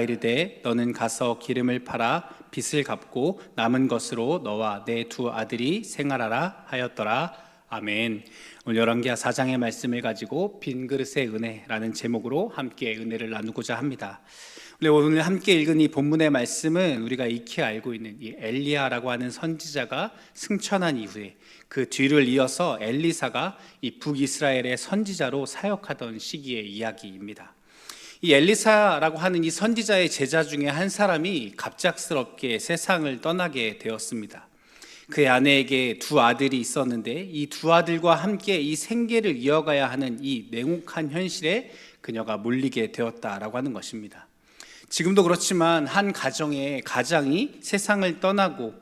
이르되 너는 가서 기름을 팔아 빚을 갚고 남은 것으로 너와 내 두 아들이 생활하라 하였더라. 아멘. 오늘 열왕기하 4장의 말씀을 가지고 빈 그릇의 은혜라는 제목으로 함께 은혜를 나누고자 합니다. 오늘 함께 읽은 이 본문의 말씀은 우리가 익히 알고 있는 이 엘리야라고 하는 선지자가 승천한 이후에 그 뒤를 이어서 엘리사가 이 북이스라엘의 선지자로 사역하던 시기의 이야기입니다. 이 엘리사라고 하는 이 선지자의 제자 중에 한 사람이 갑작스럽게 세상을 떠나게 되었습니다. 그의 아내에게 두 아들이 있었는데 이 두 아들과 함께 이 생계를 이어가야 하는 이 냉혹한 현실에 그녀가 몰리게 되었다라고 하는 것입니다. 지금도 그렇지만 한 가정의 가장이 세상을 떠나고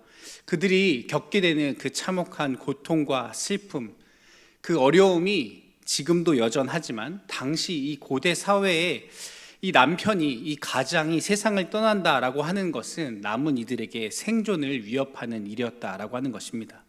그들이 겪게 되는 그 참혹한 고통과 슬픔, 그 어려움이 지금도 여전하지만 당시 이 고대 사회에 이 남편이, 이 가장이 세상을 떠난다라고 하는 것은 남은 이들에게 생존을 위협하는 일이었다라고 하는 것입니다.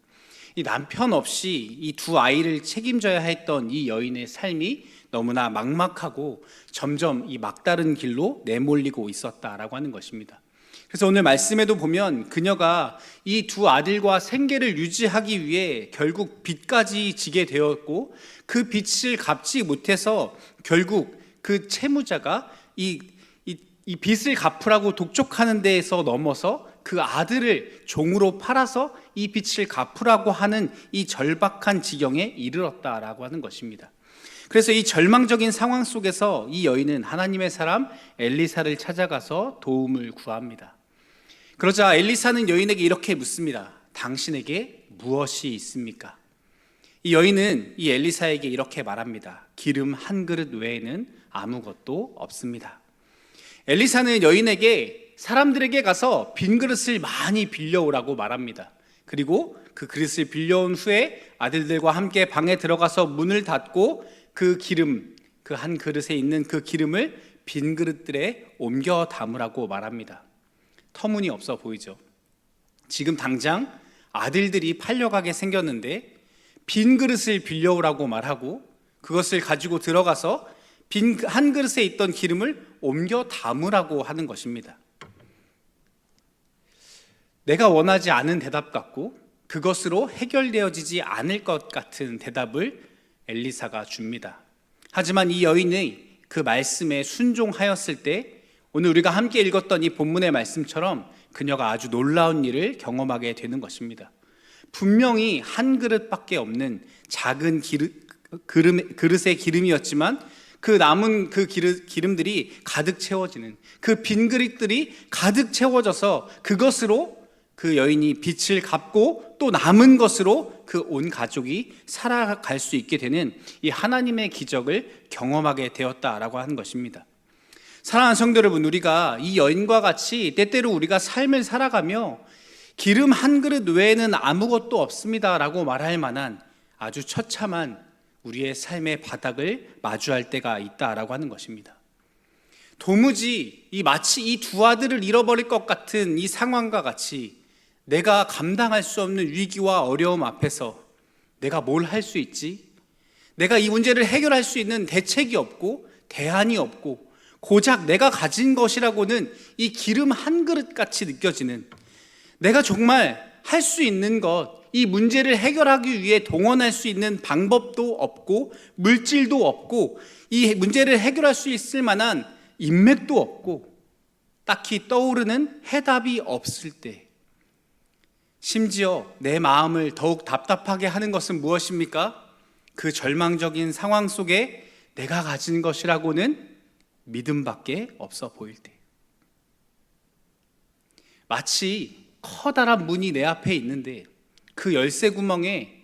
이 남편 없이 이 두 아이를 책임져야 했던 이 여인의 삶이 너무나 막막하고 점점 이 막다른 길로 내몰리고 있었다라고 하는 것입니다. 그래서 오늘 말씀에도 보면 그녀가 이 두 아들과 생계를 유지하기 위해 결국 빚까지 지게 되었고 그 빚을 갚지 못해서 결국 그 채무자가 이 빚을 갚으라고 독촉하는 데에서 넘어서 그 아들을 종으로 팔아서 이 빚을 갚으라고 하는 이 절박한 지경에 이르렀다라고 하는 것입니다. 그래서 이 절망적인 상황 속에서 이 여인은 하나님의 사람 엘리사를 찾아가서 도움을 구합니다. 그러자 엘리사는 여인에게 이렇게 묻습니다. 당신에게 무엇이 있습니까? 이 여인은 이 엘리사에게 이렇게 말합니다. 기름 한 그릇 외에는 아무것도 없습니다. 엘리사는 여인에게 사람들에게 가서 빈 그릇을 많이 빌려오라고 말합니다. 그리고 그 그릇을 빌려온 후에 아들들과 함께 방에 들어가서 문을 닫고 그 기름, 그 한 그릇에 있는 그 기름을 빈 그릇들에 옮겨 담으라고 말합니다. 터무니없어 보이죠? 지금 당장 아들들이 팔려가게 생겼는데 빈 그릇을 빌려오라고 말하고 그것을 가지고 들어가서 빈 한 그릇에 있던 기름을 옮겨 담으라고 하는 것입니다. 내가 원하지 않은 대답 같고 그것으로 해결되어지지 않을 것 같은 대답을 엘리사가 줍니다. 하지만 이 여인이 그 말씀에 순종하였을 때 오늘 우리가 함께 읽었던 이 본문의 말씀처럼 그녀가 아주 놀라운 일을 경험하게 되는 것입니다. 분명히 한 그릇밖에 없는 작은 그릇의 기름이었지만 그 남은 그 기름들이 가득 채워지는 그 빈 그릇들이 가득 채워져서 그것으로 그 여인이 빚을 갚고 또 남은 것으로 그 온 가족이 살아갈 수 있게 되는 이 하나님의 기적을 경험하게 되었다라고 하는 것입니다. 사랑하는 성도 여러분, 우리가 이 여인과 같이 때때로 우리가 삶을 살아가며 기름 한 그릇 외에는 아무것도 없습니다라고 말할 만한 아주 처참한 우리의 삶의 바닥을 마주할 때가 있다라고 하는 것입니다. 도무지 마치 이 두 아들을 잃어버릴 것 같은 이 상황과 같이 내가 감당할 수 없는 위기와 어려움 앞에서 내가 뭘 할 수 있지? 내가 이 문제를 해결할 수 있는 대책이 없고 대안이 없고 고작 내가 가진 것이라고는 이 기름 한 그릇 같이 느껴지는, 내가 정말 할 수 있는 것, 이 문제를 해결하기 위해 동원할 수 있는 방법도 없고 물질도 없고 이 문제를 해결할 수 있을 만한 인맥도 없고 딱히 떠오르는 해답이 없을 때, 심지어 내 마음을 더욱 답답하게 하는 것은 무엇입니까? 그 절망적인 상황 속에 내가 가진 것이라고는 믿음밖에 없어 보일 때, 마치 커다란 문이 내 앞에 있는데 그 열쇠 구멍에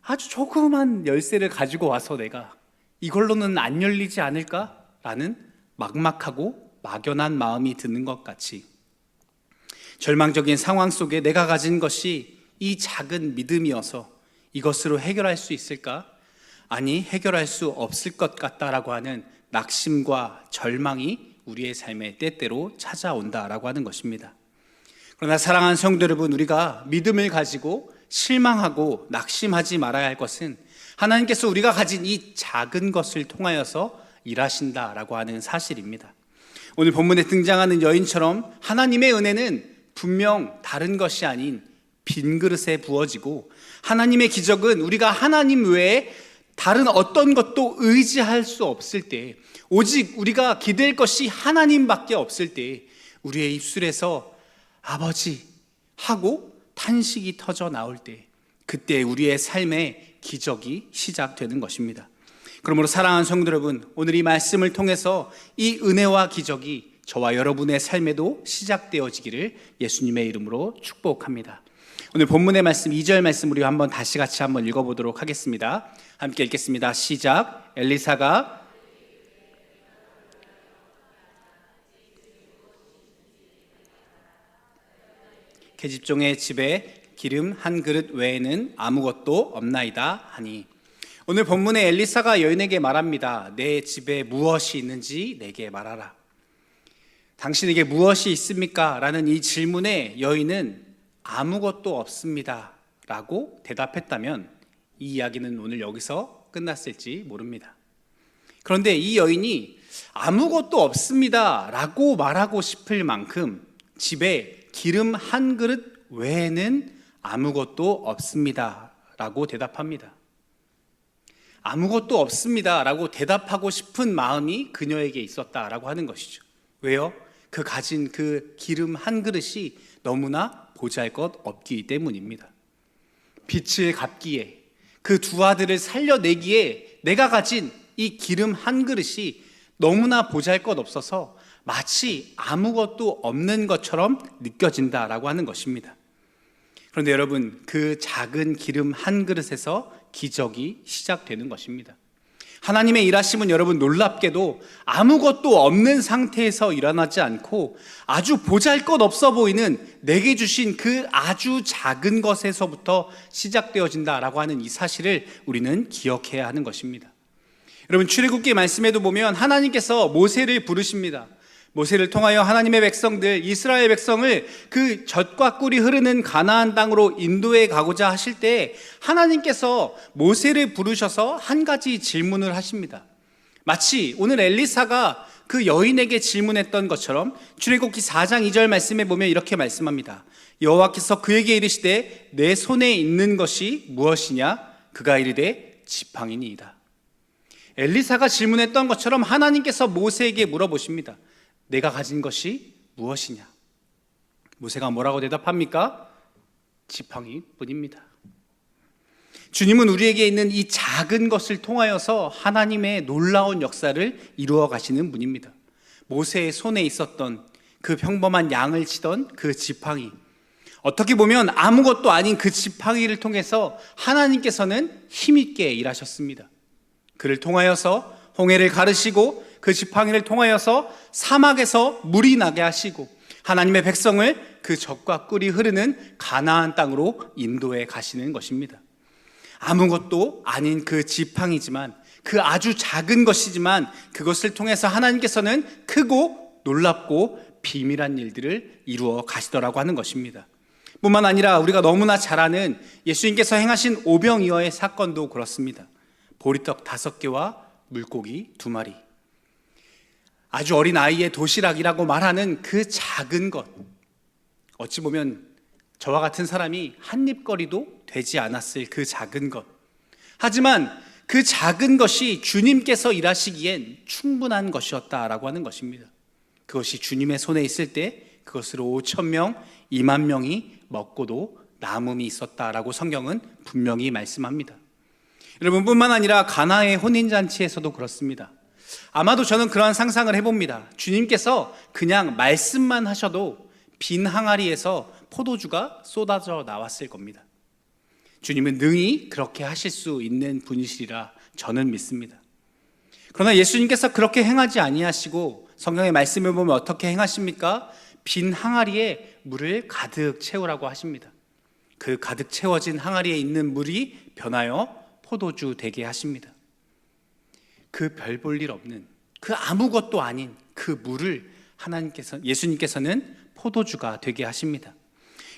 아주 조그만 열쇠를 가지고 와서 내가 이걸로는 안 열리지 않을까라는 막막하고 막연한 마음이 드는 것 같이 절망적인 상황 속에 내가 가진 것이 이 작은 믿음이어서 이것으로 해결할 수 있을까? 아니, 해결할 수 없을 것 같다라고 하는 낙심과 절망이 우리의 삶에 때때로 찾아온다라고 하는 것입니다. 그러나 사랑하는 성도 여러분, 우리가 믿음을 가지고 실망하고 낙심하지 말아야 할 것은 하나님께서 우리가 가진 이 작은 것을 통하여서 일하신다라고 하는 사실입니다. 오늘 본문에 등장하는 여인처럼 하나님의 은혜는 분명 다른 것이 아닌 빈 그릇에 부어지고, 하나님의 기적은 우리가 하나님 외에 다른 어떤 것도 의지할 수 없을 때, 오직 우리가 기댈 것이 하나님밖에 없을 때 우리의 입술에서 아버지 하고 탄식이 터져 나올 때, 그때 우리의 삶의 기적이 시작되는 것입니다. 그러므로 사랑하는 성도 여러분, 오늘 이 말씀을 통해서 이 은혜와 기적이 저와 여러분의 삶에도 시작되어지기를 예수님의 이름으로 축복합니다. 오늘 본문의 말씀 2절 말씀 우리 한번 다시 같이 한번 읽어보도록 하겠습니다. 함께 읽겠습니다. 시작. 엘리사가 계집종의 집에 기름 한 그릇 외에는 아무것도 없나이다 하니. 오늘 본문에 엘리사가 여인에게 말합니다. 내 집에 무엇이 있는지 내게 말하라. 당신에게 무엇이 있습니까? 라는 이 질문에 여인은 아무것도 없습니다 라고 대답했다면 이 이야기는 오늘 여기서 끝났을지 모릅니다. 그런데 이 여인이 아무것도 없습니다 라고 말하고 싶을 만큼 집에 기름 한 그릇 외에는 아무것도 없습니다 라고 대답합니다. 아무것도 없습니다 라고 대답하고 싶은 마음이 그녀에게 있었다라고 하는 것이죠. 왜요? 그 가진 그 기름 한 그릇이 너무나 보잘것 없기 때문입니다. 빚을 갚기에, 그 두 아들을 살려내기에 내가 가진 이 기름 한 그릇이 너무나 보잘것 없어서 마치 아무것도 없는 것처럼 느껴진다라고 하는 것입니다. 그런데 여러분, 그 작은 기름 한 그릇에서 기적이 시작되는 것입니다. 하나님의 일하심은 여러분 놀랍게도 아무것도 없는 상태에서 일어나지 않고 아주 보잘것없어 보이는 내게 주신 그 아주 작은 것에서부터 시작되어진다라고 하는 이 사실을 우리는 기억해야 하는 것입니다. 여러분, 출애굽기 말씀에도 보면 하나님께서 모세를 부르십니다. 모세를 통하여 하나님의 백성들, 이스라엘 백성을 그 젖과 꿀이 흐르는 가나안 땅으로 인도해 가고자 하실 때 하나님께서 모세를 부르셔서 한 가지 질문을 하십니다. 마치 오늘 엘리사가 그 여인에게 질문했던 것처럼 출애굽기 4장 2절 말씀에 보면 이렇게 말씀합니다. 여호와께서 그에게 이르시되 내 손에 있는 것이 무엇이냐? 그가 이르되 지팡이니이다. 엘리사가 질문했던 것처럼 하나님께서 모세에게 물어보십니다. 내가 가진 것이 무엇이냐? 모세가 뭐라고 대답합니까? 지팡이뿐입니다. 주님은 우리에게 있는 이 작은 것을 통하여서 하나님의 놀라운 역사를 이루어 가시는 분입니다. 모세의 손에 있었던 그 평범한 양을 치던 그 지팡이, 어떻게 보면 아무것도 아닌 그 지팡이를 통해서 하나님께서는 힘있게 일하셨습니다. 그를 통하여서 홍해를 가르시고 그 지팡이를 통하여서 사막에서 물이 나게 하시고 하나님의 백성을 그 젖과 꿀이 흐르는 가나안 땅으로 인도해 가시는 것입니다. 아무것도 아닌 그 지팡이지만, 그 아주 작은 것이지만 그것을 통해서 하나님께서는 크고 놀랍고 비밀한 일들을 이루어 가시더라고 하는 것입니다. 뿐만 아니라 우리가 너무나 잘 아는 예수님께서 행하신 오병이어의 사건도 그렇습니다. 보리떡 5개와 물고기 2마리, 아주 어린 아이의 도시락이라고 말하는 그 작은 것, 어찌 보면 저와 같은 사람이 한 입거리도 되지 않았을 그 작은 것, 하지만 그 작은 것이 주님께서 일하시기엔 충분한 것이었다라고 하는 것입니다. 그것이 주님의 손에 있을 때 그것으로 5,000명, 2만 명이 먹고도 남음이 있었다라고 성경은 분명히 말씀합니다. 여러분, 뿐만 아니라 가나의 혼인잔치에서도 그렇습니다. 아마도 저는 그러한 상상을 해봅니다. 주님께서 그냥 말씀만 하셔도 빈 항아리에서 포도주가 쏟아져 나왔을 겁니다. 주님은 능히 그렇게 하실 수 있는 분이시리라 저는 믿습니다. 그러나 예수님께서 그렇게 행하지 아니하시고 성경의 말씀을 보면 어떻게 행하십니까? 빈 항아리에 물을 가득 채우라고 하십니다. 그 가득 채워진 항아리에 있는 물이 변하여 포도주 되게 하십니다. 그 별 볼 일 없는, 그 아무것도 아닌 그 물을 예수님께서는 포도주가 되게 하십니다.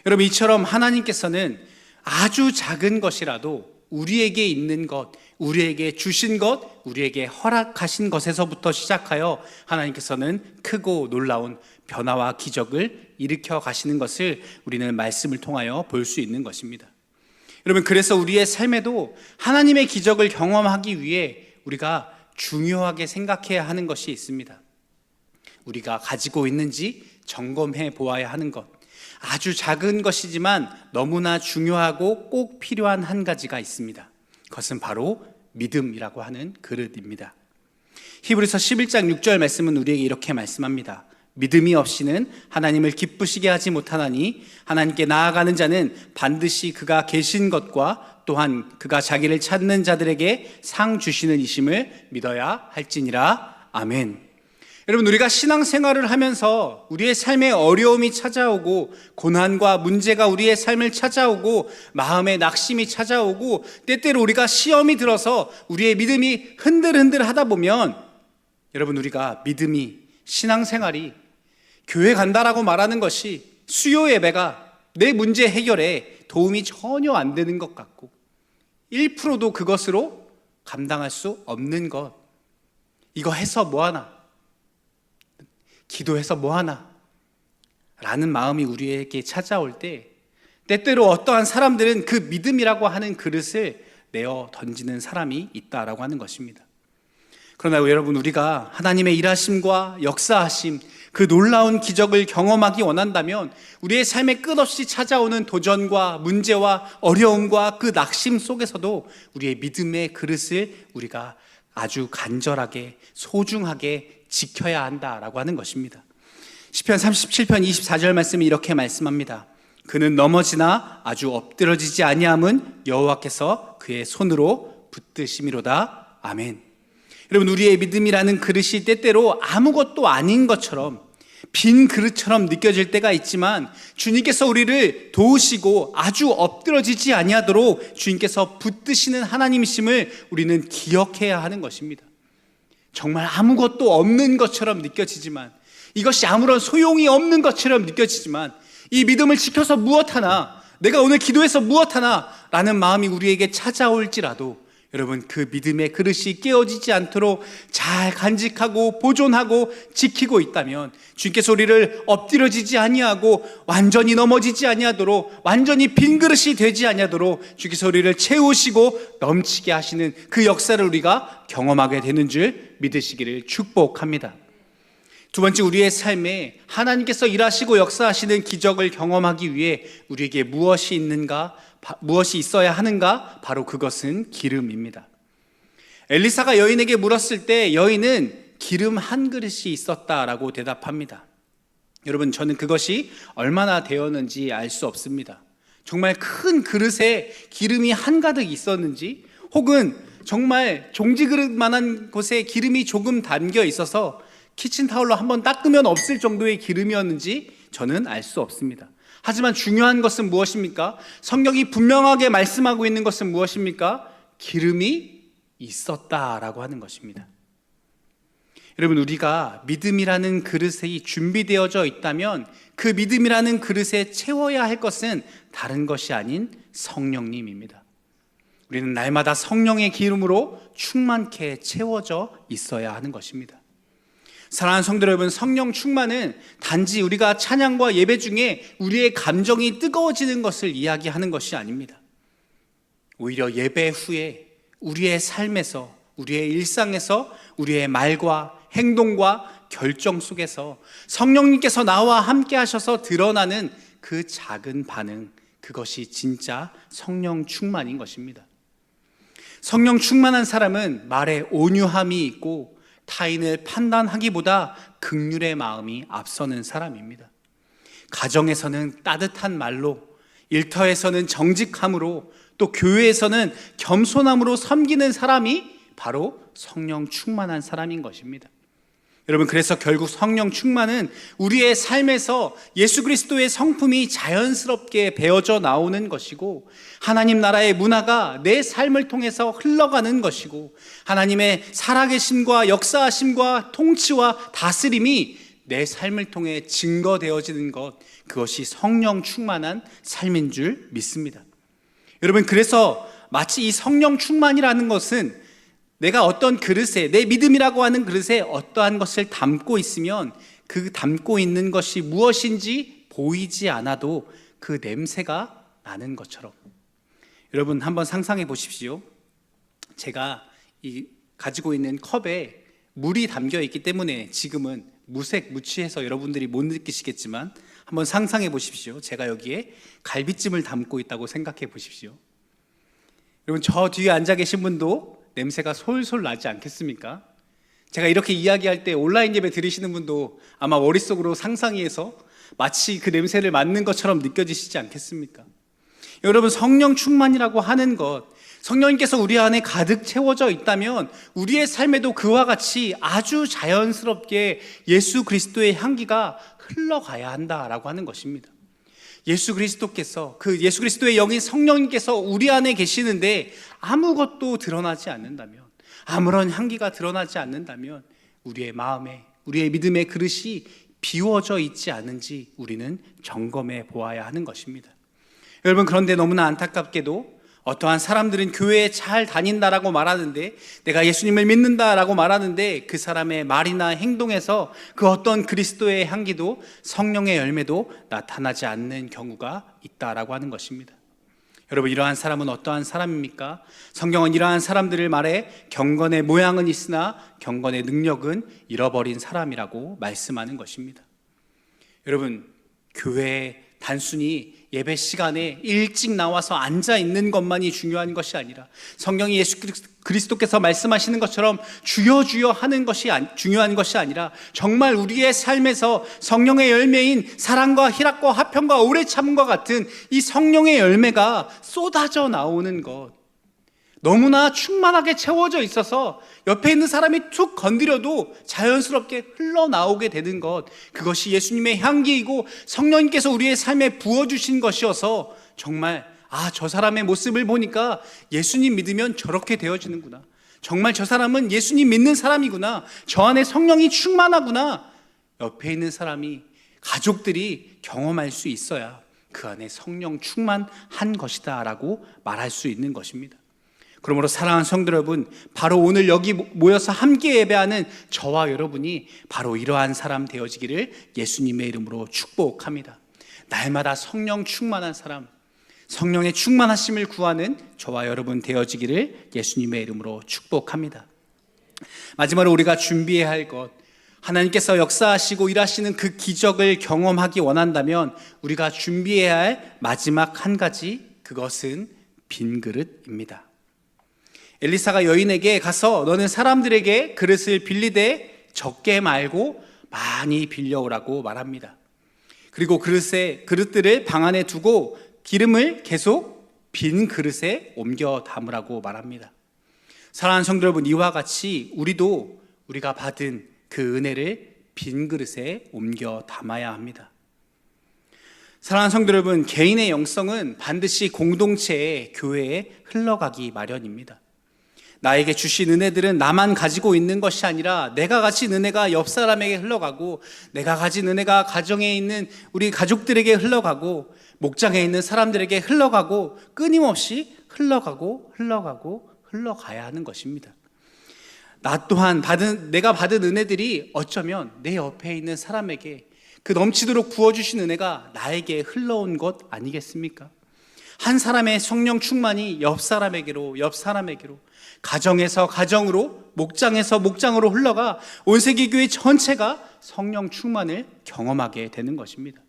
여러분, 이처럼 하나님께서는 아주 작은 것이라도 우리에게 있는 것, 우리에게 주신 것, 우리에게 허락하신 것에서부터 시작하여 하나님께서는 크고 놀라운 변화와 기적을 일으켜 가시는 것을 우리는 말씀을 통하여 볼 수 있는 것입니다. 여러분, 그래서 우리의 삶에도 하나님의 기적을 경험하기 위해 우리가 중요하게 생각해야 하는 것이 있습니다. 우리가 가지고 있는지 점검해 보아야 하는 것, 아주 작은 것이지만 너무나 중요하고 꼭 필요한 한 가지가 있습니다. 그것은 바로 믿음이라고 하는 그릇입니다. 히브리서 11장 6절 말씀은 우리에게 이렇게 말씀합니다. 믿음이 없이는 하나님을 기쁘시게 하지 못하나니 하나님께 나아가는 자는 반드시 그가 계신 것과 또한 그가 자기를 찾는 자들에게 상 주시는 이심을 믿어야 할지니라. 아멘. 여러분, 우리가 신앙생활을 하면서 우리의 삶에 어려움이 찾아오고 고난과 문제가 우리의 삶을 찾아오고 마음에 낙심이 찾아오고 때때로 우리가 시험이 들어서 우리의 믿음이 흔들흔들 하다 보면 여러분, 우리가 믿음이, 신앙생활이, 교회 간다라고 말하는 것이 수요 예배가 내 문제 해결에 도움이 전혀 안 되는 것 같고 1%도 그것으로 감당할 수 없는 것, 이거 해서 뭐하나, 기도해서 뭐하나 라는 마음이 우리에게 찾아올 때 때때로 어떠한 사람들은 그 믿음이라고 하는 그릇을 내어 던지는 사람이 있다라고 하는 것입니다. 그러나 여러분, 우리가 하나님의 일하심과 역사하심, 그 놀라운 기적을 경험하기 원한다면 우리의 삶에 끝없이 찾아오는 도전과 문제와 어려움과 그 낙심 속에서도 우리의 믿음의 그릇을 우리가 아주 간절하게 소중하게 지켜야 한다라고 하는 것입니다. 시편 37편 24절 말씀이 이렇게 말씀합니다. 그는 넘어지나 아주 엎드러지지 아니함은 여호와께서 그의 손으로 붙드심이로다. 아멘. 여러분, 우리의 믿음이라는 그릇이 때때로 아무것도 아닌 것처럼 빈 그릇처럼 느껴질 때가 있지만 주님께서 우리를 도우시고 아주 엎드러지지 아니하도록 주님께서 붙드시는 하나님이심을 우리는 기억해야 하는 것입니다. 정말 아무것도 없는 것처럼 느껴지지만, 이것이 아무런 소용이 없는 것처럼 느껴지지만 이 믿음을 지켜서 무엇하나, 내가 오늘 기도해서 무엇하나 라는 마음이 우리에게 찾아올지라도 여러분, 그 믿음의 그릇이 깨어지지 않도록 잘 간직하고 보존하고 지키고 있다면 주님께서 우리를 엎드려지지 아니하고 완전히 넘어지지 아니하도록, 완전히 빈 그릇이 되지 아니하도록 주님께서 우리를 채우시고 넘치게 하시는 그 역사를 우리가 경험하게 되는 줄 믿으시기를 축복합니다. 두 번째, 우리의 삶에 하나님께서 일하시고 역사하시는 기적을 경험하기 위해 우리에게 무엇이 있는가, 무엇이 있어야 하는가? 바로 그것은 기름입니다. 엘리사가 여인에게 물었을 때 여인은 기름 한 그릇이 있었다라고 대답합니다. 여러분, 저는 그것이 얼마나 되었는지 알 수 없습니다. 정말 큰 그릇에 기름이 한가득 있었는지, 혹은 정말 종지 그릇만한 곳에 기름이 조금 담겨 있어서 키친타올로 한번 닦으면 없을 정도의 기름이었는지 저는 알 수 없습니다. 하지만 중요한 것은 무엇입니까? 성경이 분명하게 말씀하고 있는 것은 무엇입니까? 기름이 있었다라고 하는 것입니다. 여러분, 우리가 믿음이라는 그릇이 준비되어져 있다면 그 믿음이라는 그릇에 채워야 할 것은 다른 것이 아닌 성령님입니다. 우리는 날마다 성령의 기름으로 충만케 채워져 있어야 하는 것입니다. 사랑하는 성도 여러분, 성령 충만은 단지 우리가 찬양과 예배 중에 우리의 감정이 뜨거워지는 것을 이야기하는 것이 아닙니다. 오히려 예배 후에 우리의 삶에서, 우리의 일상에서, 우리의 말과 행동과 결정 속에서 성령님께서 나와 함께 하셔서 드러나는 그 작은 반응, 그것이 진짜 성령 충만인 것입니다. 성령 충만한 사람은 말에 온유함이 있고 타인을 판단하기보다 긍휼의 마음이 앞서는 사람입니다. 가정에서는 따뜻한 말로, 일터에서는 정직함으로, 또 교회에서는 겸손함으로 섬기는 사람이 바로 성령 충만한 사람인 것입니다. 여러분, 그래서 결국 성령 충만은 우리의 삶에서 예수 그리스도의 성품이 자연스럽게 배어져 나오는 것이고, 하나님 나라의 문화가 내 삶을 통해서 흘러가는 것이고, 하나님의 살아계심과 역사하심과 통치와 다스림이 내 삶을 통해 증거되어지는 것, 그것이 성령 충만한 삶인 줄 믿습니다. 여러분, 그래서 마치 이 성령 충만이라는 것은 내가 어떤 그릇에, 내 믿음이라고 하는 그릇에 어떠한 것을 담고 있으면 그 담고 있는 것이 무엇인지 보이지 않아도 그 냄새가 나는 것처럼. 여러분 한번 상상해 보십시오. 제가 이 가지고 있는 컵에 물이 담겨 있기 때문에 지금은 무색무취해서 여러분들이 못 느끼시겠지만 한번 상상해 보십시오. 제가 여기에 갈비찜을 담고 있다고 생각해 보십시오. 여러분 저 뒤에 앉아 계신 분도 냄새가 솔솔 나지 않겠습니까? 제가 이렇게 이야기할 때 온라인 예배 들으시는 분도 아마 머릿속으로 상상해서 마치 그 냄새를 맡는 것처럼 느껴지시지 않겠습니까? 여러분 성령 충만이라고 하는 것, 성령님께서 우리 안에 가득 채워져 있다면 우리의 삶에도 그와 같이 아주 자연스럽게 예수 그리스도의 향기가 흘러가야 한다라고 하는 것입니다. 예수 그리스도께서, 그 예수 그리스도의 영인 성령님께서 우리 안에 계시는데 아무것도 드러나지 않는다면, 아무런 향기가 드러나지 않는다면 우리의 마음에, 우리의 믿음의 그릇이 비워져 있지 않은지 우리는 점검해 보아야 하는 것입니다. 여러분 그런데 너무나 안타깝게도 어떠한 사람들은 교회에 잘 다닌다라고 말하는데, 내가 예수님을 믿는다라고 말하는데 그 사람의 말이나 행동에서 그 어떤 그리스도의 향기도 성령의 열매도 나타나지 않는 경우가 있다라고 하는 것입니다. 여러분 이러한 사람은 어떠한 사람입니까? 성경은 이러한 사람들을 말해 경건의 모양은 있으나 경건의 능력은 잃어버린 사람이라고 말씀하는 것입니다. 여러분 교회에 단순히 예배 시간에 일찍 나와서 앉아 있는 것만이 중요한 것이 아니라 성경이 예수 그리스도께서 말씀하시는 것처럼 주여 주여 하는 것이 중요한 것이 아니라 정말 우리의 삶에서 성령의 열매인 사랑과 희락과 화평과 오래 참음과 같은 이 성령의 열매가 쏟아져 나오는 것, 너무나 충만하게 채워져 있어서 옆에 있는 사람이 툭 건드려도 자연스럽게 흘러나오게 되는 것, 그것이 예수님의 향기이고 성령님께서 우리의 삶에 부어주신 것이어서 정말 저 사람의 모습을 보니까 예수님 믿으면 저렇게 되어지는구나, 정말 저 사람은 예수님 믿는 사람이구나, 저 안에 성령이 충만하구나, 옆에 있는 사람이, 가족들이 경험할 수 있어야 그 안에 성령 충만한 것이다 라고 말할 수 있는 것입니다. 그러므로 사랑하는 성도 여러분, 바로 오늘 여기 모여서 함께 예배하는 저와 여러분이 바로 이러한 사람 되어지기를 예수님의 이름으로 축복합니다. 날마다 성령 충만한 사람, 성령의 충만하심을 구하는 저와 여러분 되어지기를 예수님의 이름으로 축복합니다. 마지막으로 우리가 준비해야 할 것, 하나님께서 역사하시고 일하시는 그 기적을 경험하기 원한다면 우리가 준비해야 할 마지막 한 가지, 그것은 빈 그릇입니다. 엘리사가 여인에게 가서 너는 사람들에게 그릇을 빌리되 적게 말고 많이 빌려오라고 말합니다. 그리고 그릇들을 방 안에 두고 기름을 계속 빈 그릇에 옮겨 담으라고 말합니다. 사랑하는 성도 여러분, 이와 같이 우리가 받은 그 은혜를 빈 그릇에 옮겨 담아야 합니다. 사랑하는 성도 여러분, 개인의 영성은 반드시 공동체의 교회에 흘러가기 마련입니다. 나에게 주신 은혜들은 나만 가지고 있는 것이 아니라 내가 가진 은혜가 옆 사람에게 흘러가고, 내가 가진 은혜가 가정에 있는 우리 가족들에게 흘러가고, 목장에 있는 사람들에게 흘러가고, 끊임없이 흘러가야 하는 것입니다. 나 또한 내가 받은 은혜들이 어쩌면 내 옆에 있는 사람에게, 그 넘치도록 부어주신 은혜가 나에게 흘러온 것 아니겠습니까? 한 사람의 성령 충만이 옆 사람에게로, 가정에서 가정으로, 목장에서 목장으로 흘러가 온 세계 교회 전체가 성령 충만을 경험하게 되는 것입니다.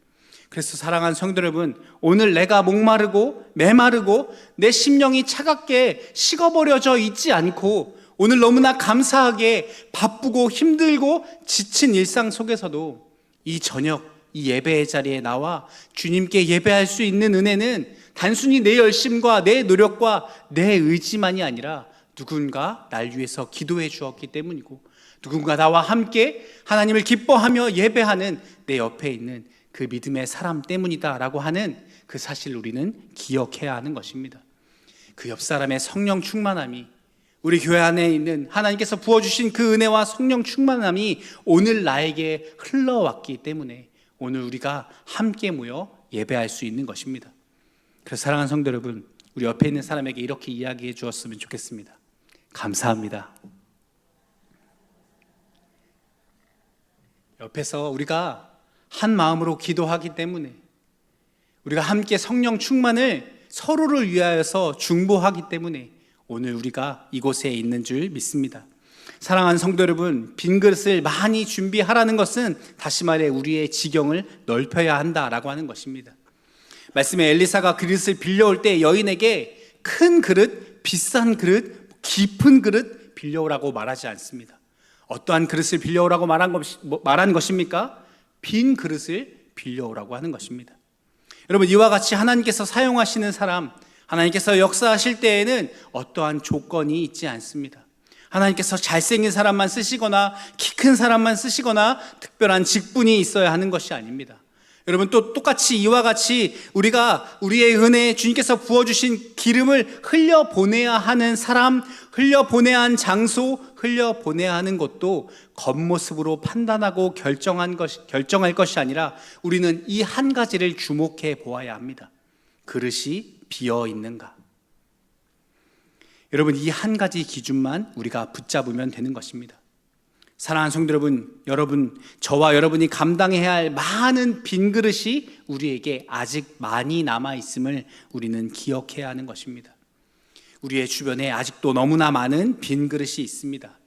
그래서 사랑하는 성도 여러분, 오늘 내가 목마르고 메마르고 내 심령이 차갑게 식어버려져 있지 않고, 오늘 너무나 감사하게 바쁘고 힘들고 지친 일상 속에서도 이 저녁, 이 예배의 자리에 나와 주님께 예배할 수 있는 은혜는 단순히 내 열심과 내 노력과 내 의지만이 아니라 누군가 날 위해서 기도해 주었기 때문이고, 누군가 나와 함께 하나님을 기뻐하며 예배하는 내 옆에 있는 그 믿음의 사람 때문이다 라고 하는 그 사실을 우리는 기억해야 하는 것입니다. 그 옆 사람의 성령 충만함이, 우리 교회 안에 있는 하나님께서 부어주신 그 은혜와 성령 충만함이 오늘 나에게 흘러왔기 때문에 오늘 우리가 함께 모여 예배할 수 있는 것입니다. 그래서 사랑하는 성도 여러분, 우리 옆에 있는 사람에게 이렇게 이야기해 주었으면 좋겠습니다. 감사합니다. 옆에서 우리가 한 마음으로 기도하기 때문에, 우리가 함께 성령 충만을 서로를 위하여서 중보하기 때문에 오늘 우리가 이곳에 있는 줄 믿습니다. 사랑하는 성도 여러분, 빈 그릇을 많이 준비하라는 것은 다시 말해 우리의 지경을 넓혀야 한다라고 하는 것입니다. 말씀에 엘리사가 그릇을 빌려올 때 여인에게 큰 그릇, 비싼 그릇, 깊은 그릇 빌려오라고 말하지 않습니다. 어떠한 그릇을 빌려오라고 말한 것입니까? 빈 그릇을 빌려오라고 하는 것입니다. 여러분, 이와 같이 하나님께서 사용하시는 사람, 하나님께서 역사하실 때에는 어떠한 조건이 있지 않습니다. 하나님께서 잘생긴 사람만 쓰시거나 키 큰 사람만 쓰시거나 특별한 직분이 있어야 하는 것이 아닙니다. 여러분, 또 똑같이 이와 같이 우리가 우리의 은혜에 주님께서 부어주신 기름을 흘려보내야 하는 사람, 흘려보내야 하는 장소, 흘려보내야 하는 것도 겉모습으로 판단하고 결정할 것이 아니라 우리는 이 한 가지를 주목해 보아야 합니다. 그릇이 비어 있는가? 여러분, 이 한 가지 기준만 우리가 붙잡으면 되는 것입니다. 사랑하는 성도 여러분, 저와 여러분이 감당해야 할 많은 빈 그릇이 우리에게 아직 많이 남아 있음을 우리는 기억해야 하는 것입니다. 우리의 주변에 아직도 너무나 많은 빈 그릇이 있습니다.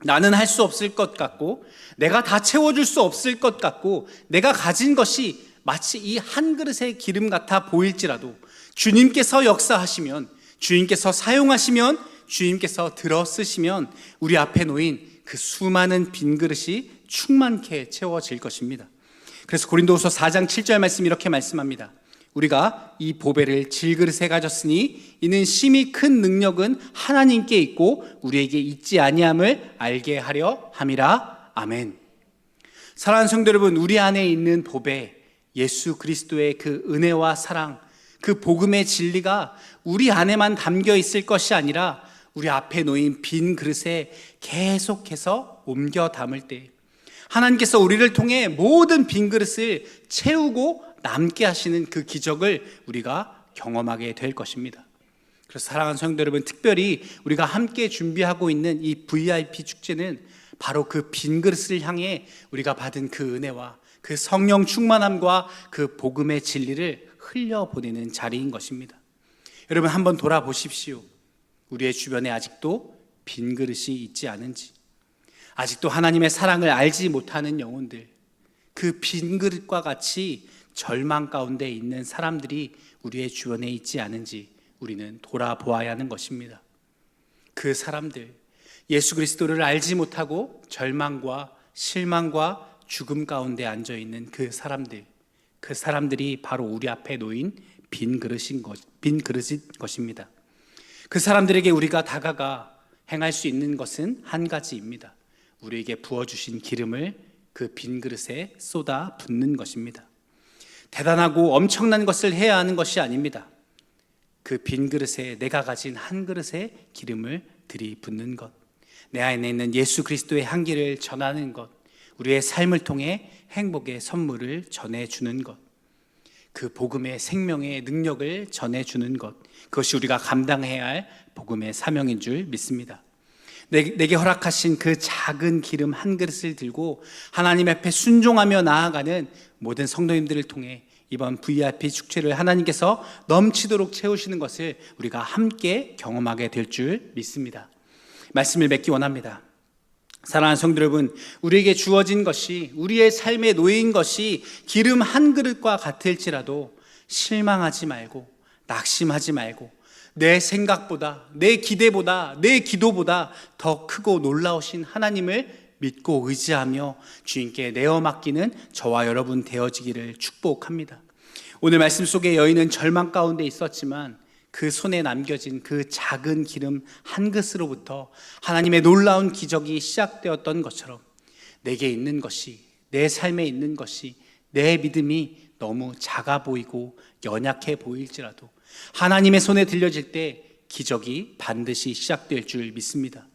나는 할 수 없을 것 같고, 내가 다 채워줄 수 없을 것 같고, 내가 가진 것이 마치 이 한 그릇의 기름 같아 보일지라도 주님께서 역사하시면, 주님께서 사용하시면, 주님께서 들어 쓰시면 우리 앞에 놓인 그 수많은 빈 그릇이 충만케 채워질 것입니다. 그래서 고린도후서 4장 7절 말씀 이렇게 말씀합니다. 우리가 이 보배를 질그릇에 가졌으니 이는 심히 큰 능력은 하나님께 있고 우리에게 있지 아니함을 알게 하려 함이라. 아멘. 사랑하는 성도 여러분, 우리 안에 있는 보배, 예수 그리스도의 그 은혜와 사랑, 그 복음의 진리가 우리 안에만 담겨 있을 것이 아니라 우리 앞에 놓인 빈 그릇에 계속해서 옮겨 담을 때 하나님께서 우리를 통해 모든 빈 그릇을 채우고 남게 하시는 그 기적을 우리가 경험하게 될 것입니다. 그래서 사랑하는 성도 여러분, 특별히 우리가 함께 준비하고 있는 이 VIP 축제는 바로 그 빈 그릇을 향해 우리가 받은 그 은혜와 그 성령 충만함과 그 복음의 진리를 흘려보내는 자리인 것입니다. 여러분, 한번 돌아보십시오. 우리의 주변에 아직도 빈 그릇이 있지 않은지, 아직도 하나님의 사랑을 알지 못하는 영혼들, 그 빈 그릇과 같이 절망 가운데 있는 사람들이 우리의 주변에 있지 않은지 우리는 돌아보아야 하는 것입니다. 그 사람들, 예수 그리스도를 알지 못하고 절망과 실망과 죽음 가운데 앉아있는 그 사람들이 바로 우리 앞에 놓인 빈 그릇인 것입니다. 그 사람들에게 우리가 다가가 행할 수 있는 것은 한 가지입니다. 우리에게 부어주신 기름을 그 빈 그릇에 쏟아 붓는 것입니다. 대단하고 엄청난 것을 해야 하는 것이 아닙니다. 그 빈 그릇에 내가 가진 한 그릇에 기름을 들이붓는 것, 내 안에 있는 예수 그리스도의 향기를 전하는 것, 우리의 삶을 통해 행복의 선물을 전해주는 것, 그 복음의 생명의 능력을 전해주는 것, 그것이 우리가 감당해야 할 복음의 사명인 줄 믿습니다. 내게 허락하신 그 작은 기름 한 그릇을 들고 하나님 앞에 순종하며 나아가는 모든 성도님들을 통해 이번 VIP 축제를 하나님께서 넘치도록 채우시는 것을 우리가 함께 경험하게 될 줄 믿습니다. 말씀을 맺기 원합니다. 사랑하는 성도 여러분, 우리에게 주어진 것이, 우리의 삶에 놓인 것이 기름 한 그릇과 같을지라도 실망하지 말고, 낙심하지 말고, 내 생각보다, 내 기대보다, 내 기도보다 더 크고 놀라우신 하나님을 믿고 의지하며 주님께 내어 맡기는 저와 여러분 되어지기를 축복합니다. 오늘 말씀 속에 여인은 절망 가운데 있었지만 그 손에 남겨진 그 작은 기름 한 그릇으로부터 하나님의 놀라운 기적이 시작되었던 것처럼 내게 있는 것이, 내 삶에 있는 것이, 내 믿음이 너무 작아 보이고 연약해 보일지라도 하나님의 손에 들려질 때 기적이 반드시 시작될 줄 믿습니다.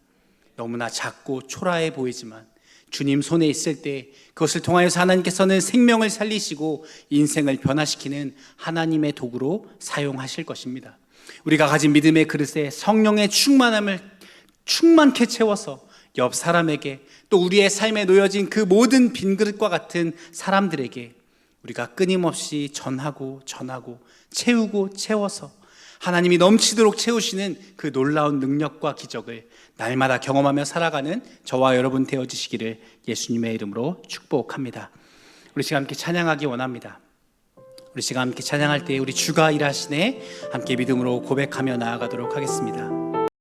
너무나 작고 초라해 보이지만 주님 손에 있을 때 그것을 통하여서 하나님께서는 생명을 살리시고 인생을 변화시키는 하나님의 도구로 사용하실 것입니다. 우리가 가진 믿음의 그릇에 성령의 충만함을 충만케 채워서 옆 사람에게, 또 우리의 삶에 놓여진 그 모든 빈 그릇과 같은 사람들에게 우리가 끊임없이 전하고 채우고 채워서 하나님이 넘치도록 채우시는 그 놀라운 능력과 기적을 날마다 경험하며 살아가는 저와 여러분 되어주시기를 예수님의 이름으로 축복합니다. 우리 시간 함께 찬양하기 원합니다. 우리 시간 함께 찬양할 때 우리 주가 일하시네 함께 믿음으로 고백하며 나아가도록 하겠습니다.